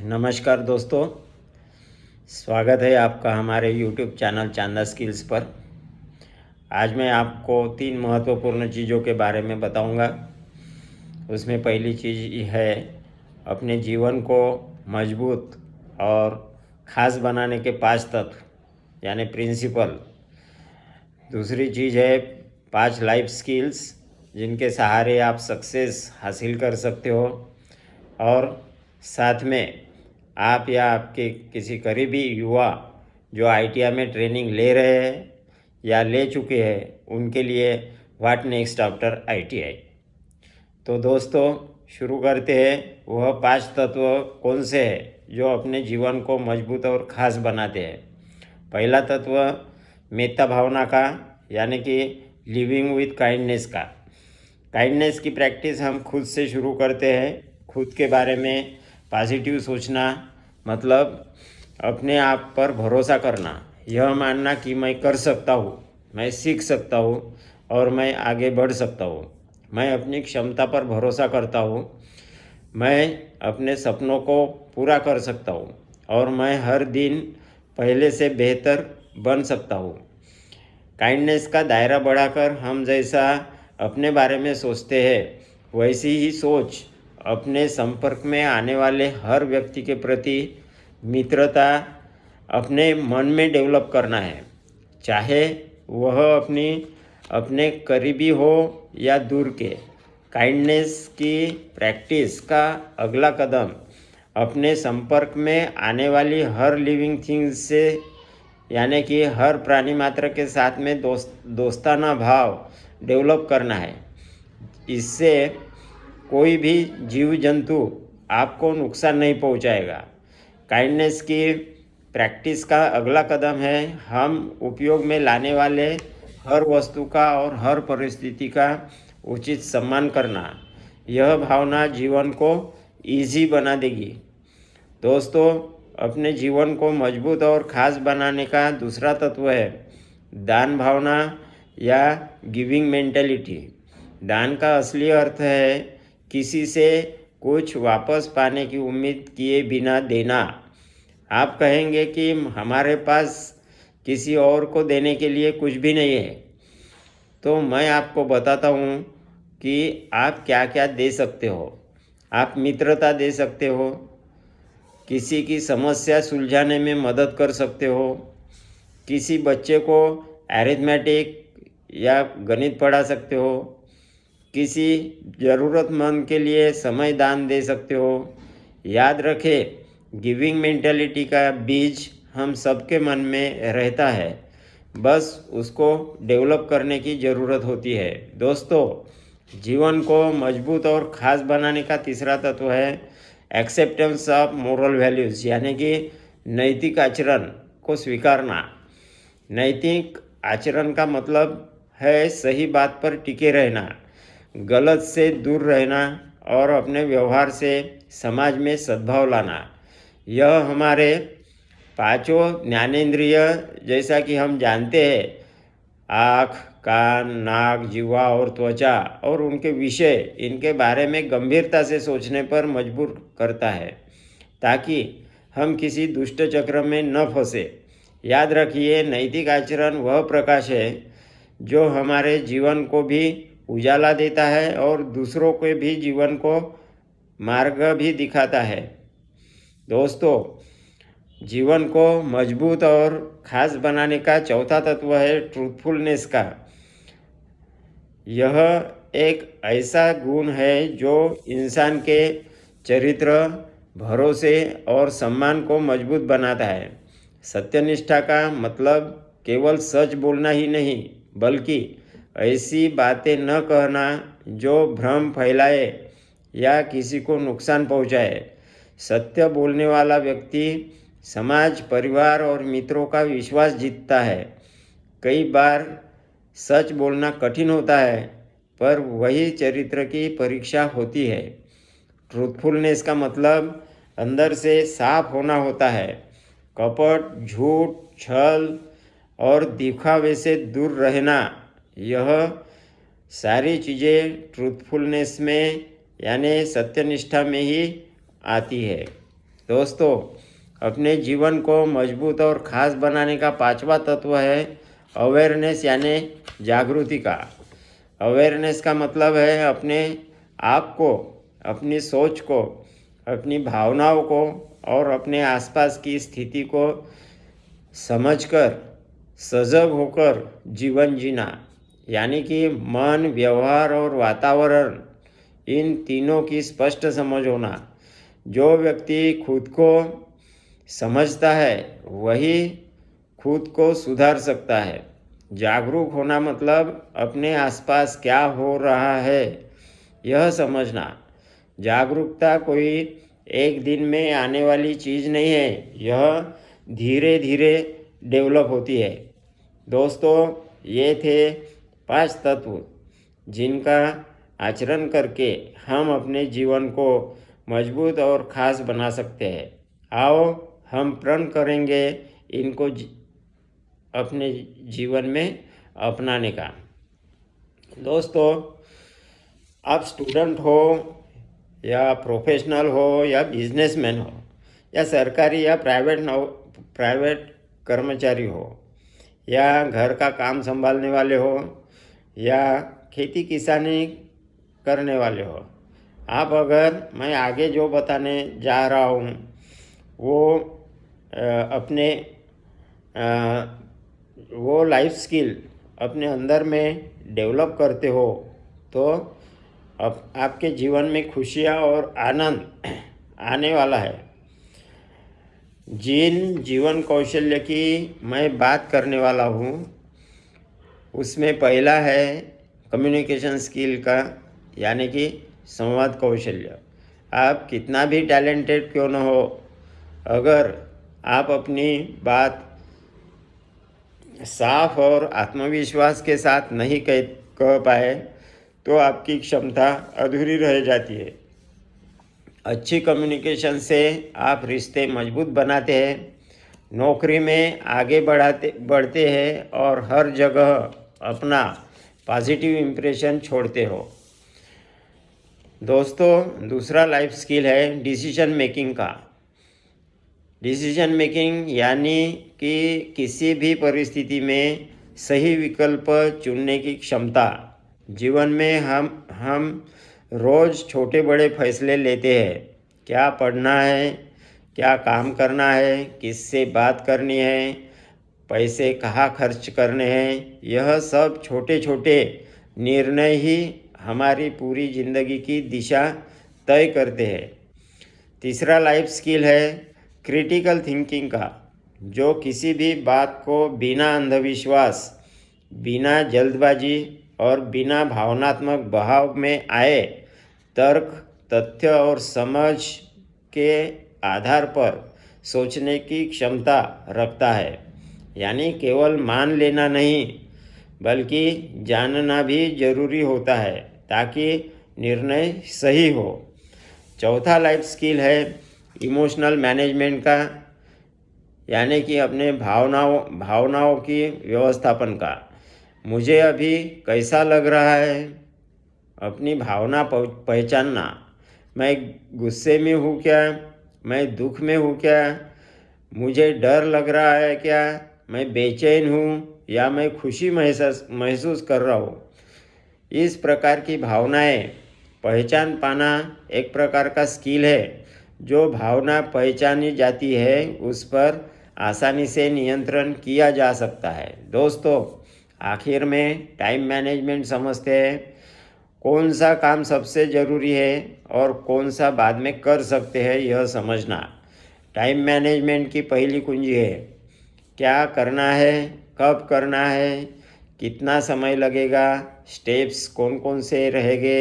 नमस्कार दोस्तों, स्वागत है आपका हमारे YouTube चैनल चांदा स्किल्स पर। आज मैं आपको 3 महत्वपूर्ण चीज़ों के बारे में बताऊंगा। उसमें पहली चीज़ है अपने जीवन को मजबूत और ख़ास बनाने के 5 तत्व यानी प्रिंसिपल। दूसरी चीज़ है 5 लाइफ स्किल्स जिनके सहारे आप सक्सेस हासिल कर सकते हो। और साथ में आप या आपके किसी करीबी युवा जो ITI में ट्रेनिंग ले रहे हैं या ले चुके हैं उनके लिए व्हाट नेक्स्ट आफ्टर ITI। तो दोस्तों शुरू करते हैं। वह 5 तत्व कौन से हैं जो अपने जीवन को मजबूत और ख़ास बनाते हैं। पहला तत्व मेत्ता भावना का यानी कि लिविंग विथ काइंडनेस का। काइंडनेस की प्रैक्टिस हम खुद से शुरू करते हैं। खुद के बारे में पॉजिटिव सोचना मतलब अपने आप पर भरोसा करना, यह मानना कि मैं कर सकता हूँ, मैं सीख सकता हूँ और मैं आगे बढ़ सकता हूँ। मैं अपनी क्षमता पर भरोसा करता हूँ, मैं अपने सपनों को पूरा कर सकता हूँ और मैं हर दिन पहले से बेहतर बन सकता हूँ। काइंडनेस का दायरा बढ़ाकर हम जैसा अपने बारे में सोचते हैं वैसी ही सोच अपने संपर्क में आने वाले हर व्यक्ति के प्रति मित्रता अपने मन में डेवलप करना है, चाहे वह अपने करीबी हो या दूर के। काइंडनेस की प्रैक्टिस का अगला कदम अपने संपर्क में आने वाली हर लिविंग थिंग्स से यानी कि हर प्राणी मात्र के साथ में दोस्ताना भाव डेवलप करना है। इससे कोई भी जीव जंतु आपको नुकसान नहीं पहुंचाएगा। काइंडनेस की प्रैक्टिस का अगला कदम है हम उपयोग में लाने वाले हर वस्तु का और हर परिस्थिति का उचित सम्मान करना। यह भावना जीवन को इजी बना देगी। दोस्तों अपने जीवन को मजबूत और ख़ास बनाने का दूसरा तत्व है दान भावना या गिविंग मेंटेलिटी। दान का असली अर्थ है किसी से कुछ वापस पाने की उम्मीद किए बिना देना। आप कहेंगे कि हमारे पास किसी और को देने के लिए कुछ भी नहीं है, तो मैं आपको बताता हूँ कि आप क्या क्या दे सकते हो। आप मित्रता दे सकते हो, किसी की समस्या सुलझाने में मदद कर सकते हो, किसी बच्चे को अरिथमेटिक या गणित पढ़ा सकते हो, किसी ज़रूरतमंद के लिए समय दान दे सकते हो। याद रखें गिविंग मेंटालिटी का बीज हम सबके मन में रहता है, बस उसको डेवलप करने की ज़रूरत होती है। दोस्तों जीवन को मजबूत और ख़ास बनाने का तीसरा तत्व है एक्सेप्टेंस ऑफ मोरल वैल्यूज़ यानी कि नैतिक आचरण को स्वीकारना। नैतिक आचरण का मतलब है सही बात पर टिके रहना, गलत से दूर रहना और अपने व्यवहार से समाज में सद्भाव लाना। यह हमारे पांचों ज्ञानेंद्रिय जैसा कि हम जानते हैं आँख, कान, नाक, जीवा और त्वचा और उनके विषय इनके बारे में गंभीरता से सोचने पर मजबूर करता है ताकि हम किसी दुष्ट चक्र में न फंसे। याद रखिए नैतिक आचरण वह प्रकाश है जो हमारे जीवन को भी उजाला देता है और दूसरों के भी जीवन को मार्ग भी दिखाता है। दोस्तों जीवन को मजबूत और ख़ास बनाने का चौथा तत्व है ट्रूथफुलनेस का। यह एक ऐसा गुण है जो इंसान के चरित्र, भरोसे और सम्मान को मजबूत बनाता है। सत्यनिष्ठा का मतलब केवल सच बोलना ही नहीं बल्कि ऐसी बातें न कहना जो भ्रम फैलाए या किसी को नुकसान पहुंचाए। सत्य बोलने वाला व्यक्ति समाज, परिवार और मित्रों का विश्वास जीतता है। कई बार सच बोलना कठिन होता है पर वही चरित्र की परीक्षा होती है। ट्रूथफुलनेस का मतलब अंदर से साफ होना होता है। कपट, झूठ, छल और दिखावे से दूर रहना, यह सारी चीज़ें ट्रूथफुलनेस में यानी सत्यनिष्ठा में ही आती है। दोस्तों, अपने जीवन को मजबूत और ख़ास बनाने का पांचवा तत्व है अवेयरनेस, यानी जागृति का। अवेयरनेस का मतलब है अपने आप को, अपनी सोच को, अपनी भावनाओं को और अपने आसपास की स्थिति को समझकर सजग होकर जीवन जीना, यानी कि मन, व्यवहार और वातावरण, इन तीनों की स्पष्ट समझ होना। जो व्यक्ति खुद को समझता है वही खुद को सुधार सकता है। जागरूक होना मतलब अपने आसपास क्या हो रहा है यह समझना। जागरूकता कोई एक दिन में आने वाली चीज़ नहीं है, यह धीरे धीरे डेवलप होती है। दोस्तों, ये थे 5 तत्व जिनका आचरण करके हम अपने जीवन को मजबूत और ख़ास बना सकते हैं। आओ हम प्रण करेंगे इनको अपने जीवन में अपनाने का। दोस्तों, आप स्टूडेंट हो या प्रोफेशनल हो या बिजनेसमैन हो या सरकारी या प्राइवेट कर्मचारी हो या घर का काम संभालने वाले हो या खेती किसानी करने वाले हो, आप अगर मैं आगे जो बताने जा रहा हूँ वो अपने वो लाइफ स्किल अपने अंदर में डेवलप करते हो तो अब आपके जीवन में खुशियाँ और आनंद आने वाला है। जिन जीवन कौशल्य की मैं बात करने वाला हूँ उसमें पहला है कम्युनिकेशन स्किल का, यानी कि संवाद कौशल्य। आप कितना भी टैलेंटेड क्यों न हो, अगर आप अपनी बात साफ और आत्मविश्वास के साथ नहीं कह पाए तो आपकी क्षमता अधूरी रह जाती है। अच्छी कम्युनिकेशन से आप रिश्ते मजबूत बनाते हैं, नौकरी में आगे बढ़ते हैं और हर जगह अपना पॉजिटिव इम्प्रेशन छोड़ते हो। दोस्तों, दूसरा लाइफ स्किल है डिसीजन मेकिंग का। डिसीजन मेकिंग यानी कि किसी भी परिस्थिति में सही विकल्प चुनने की क्षमता। जीवन में हम रोज़ छोटे बड़े फैसले लेते हैं। क्या पढ़ना है, क्या काम करना है, किससे बात करनी है, पैसे कहाँ खर्च करने हैं, यह सब छोटे छोटे निर्णय ही हमारी पूरी ज़िंदगी की दिशा तय करते हैं। तीसरा लाइफ स्किल है क्रिटिकल थिंकिंग का, जो किसी भी बात को बिना अंधविश्वास, बिना जल्दबाजी और बिना भावनात्मक बहाव में आए तर्क, तथ्य और समझ के आधार पर सोचने की क्षमता रखता है। यानी केवल मान लेना नहीं बल्कि जानना भी जरूरी होता है ताकि निर्णय सही हो। चौथा लाइफ स्किल है इमोशनल मैनेजमेंट का, यानी कि अपने भावनाओं की व्यवस्थापन का। मुझे अभी कैसा लग रहा है, अपनी भावना पहचानना। मैं गुस्से में हूँ क्या, मैं दुख में हूँ क्या, मुझे डर लग रहा है क्या, मैं बेचैन हूँ या मैं खुशी महसूस कर रहा हूँ। इस प्रकार की भावनाएं पहचान पाना एक प्रकार का स्किल है। जो भावना पहचानी जाती है उस पर आसानी से नियंत्रण किया जा सकता है। दोस्तों, आखिर में टाइम मैनेजमेंट समझते हैं। कौन सा काम सबसे ज़रूरी है और कौन सा बाद में कर सकते हैं यह समझना टाइम मैनेजमेंट की पहली कुंजी है। क्या करना है, कब करना है, कितना समय लगेगा, स्टेप्स कौन कौन से रहेंगे,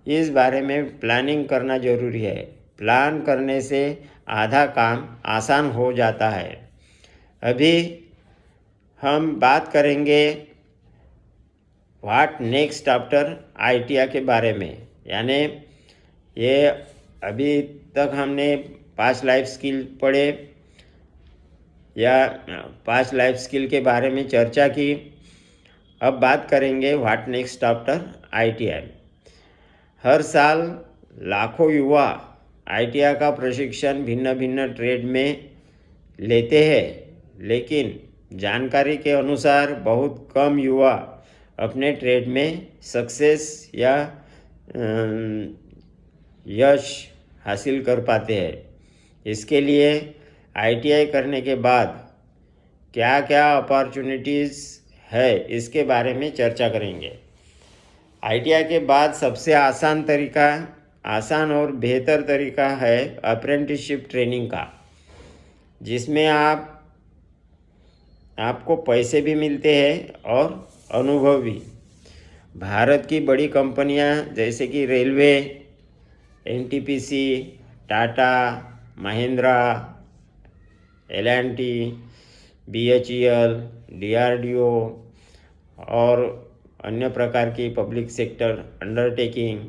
इस बारे में प्लानिंग करना ज़रूरी है। प्लान करने से आधा काम आसान हो जाता है। अभी हम बात करेंगे व्हाट नेक्स्ट आफ्टर आईटीआई के बारे में। यानी ये अभी तक हमने 5 लाइफ स्किल पढ़े या 5 लाइफ स्किल के बारे में चर्चा की। अब बात करेंगे व्हाट नेक्स्ट आफ्टर आईटीआई। हर साल लाखों युवा ITI का प्रशिक्षण भिन्न भिन्न ट्रेड में लेते हैं, लेकिन जानकारी के अनुसार बहुत कम युवा अपने ट्रेड में सक्सेस या यश हासिल कर पाते हैं। इसके लिए ITI करने के बाद क्या क्या अपॉर्चुनिटीज़ है, इसके बारे में चर्चा करेंगे। ITI के बाद सबसे आसान और बेहतर तरीका है अप्रेंटिसशिप ट्रेनिंग का, जिसमें आपको पैसे भी मिलते हैं और अनुभव भी। भारत की बड़ी कंपनियां जैसे कि railway, NTPC, Tata, Mahindra, L&T, BHEL, DRDO और अन्य प्रकार की पब्लिक सेक्टर अंडरटेकिंग,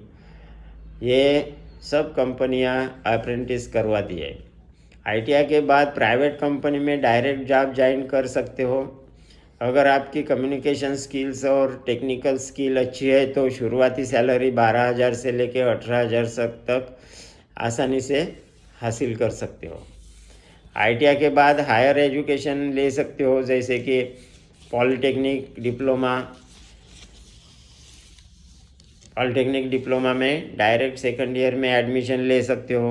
ये सब कंपनियां अप्रेंटिस करवाती है। ITI के बाद प्राइवेट कंपनी में डायरेक्ट जॉब ज्वाइन कर सकते हो। अगर आपकी कम्युनिकेशन स्किल्स और टेक्निकल स्किल अच्छी है तो शुरुआती सैलरी 12,000 से लेकर 18,000 तक आसानी से हासिल कर सकते हो। ITI के बाद हायर एजुकेशन ले सकते हो, जैसे कि पॉलिटेक्निक डिप्लोमा में डायरेक्ट सेकंड ईयर में एडमिशन ले सकते हो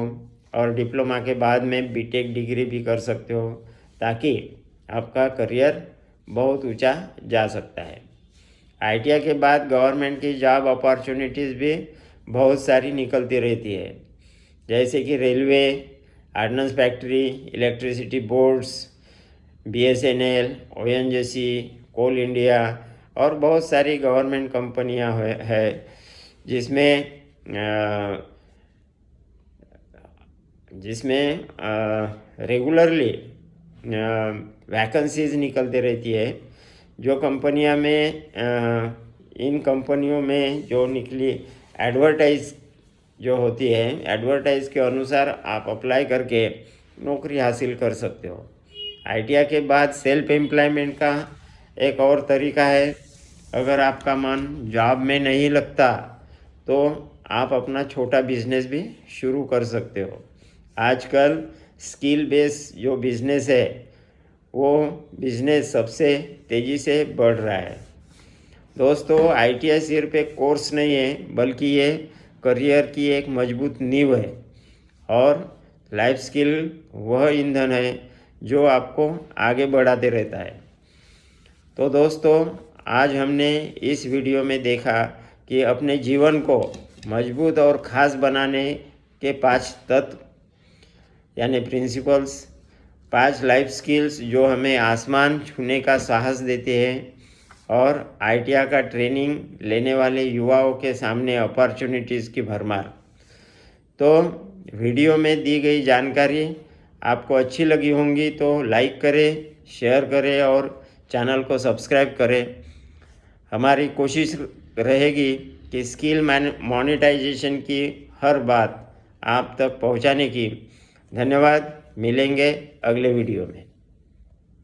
और डिप्लोमा के बाद में BTech डिग्री भी कर सकते हो, ताकि आपका करियर बहुत ऊंचा जा सकता है। ITI के बाद गवर्नमेंट की जॉब अपॉर्चुनिटीज़ भी बहुत सारी निकलती रहती है, जैसे कि railway, ordnance factory, electricity boards, BSNL, ONGC, कोल इंडिया और बहुत सारी गवर्नमेंट कंपनियां है जिसमें रेगुलरली वैकेंसीज निकलते रहती है। जो कंपनियां इन कंपनियों में जो निकली एडवर्टाइज जो होती है, एडवर्टाइज के अनुसार आप अप्लाई करके नौकरी हासिल कर सकते हो। ITI के बाद सेल्फ एम्प्लॉयमेंट का एक और तरीका है। अगर आपका मन जॉब में नहीं लगता तो आप अपना छोटा बिजनेस भी शुरू कर सकते हो। आजकल स्किल बेस जो बिजनेस है, वो बिजनेस सबसे तेज़ी से बढ़ रहा है। दोस्तों, ITI सिर्फ एक कोर्स नहीं है, बल्कि ये करियर की एक मजबूत नींव है और लाइफ स्किल वह ईंधन है जो आपको आगे बढ़ाते रहता है। तो दोस्तों, आज हमने इस वीडियो में देखा कि अपने जीवन को मजबूत और ख़ास बनाने के 5 तत्व यानी प्रिंसिपल्स, 5 लाइफ स्किल्स जो हमें आसमान छूने का साहस देते हैं और ITI का ट्रेनिंग लेने वाले युवाओं के सामने अपॉर्चुनिटीज़ की भरमार। तो वीडियो में दी गई जानकारी आपको अच्छी लगी होंगी तो लाइक करें, शेयर करें और चैनल को सब्सक्राइब करें। हमारी कोशिश रहेगी कि स्किल मोनेटाइजेशन की हर बात आप तक पहुंचाने की। धन्यवाद। मिलेंगे अगले वीडियो में।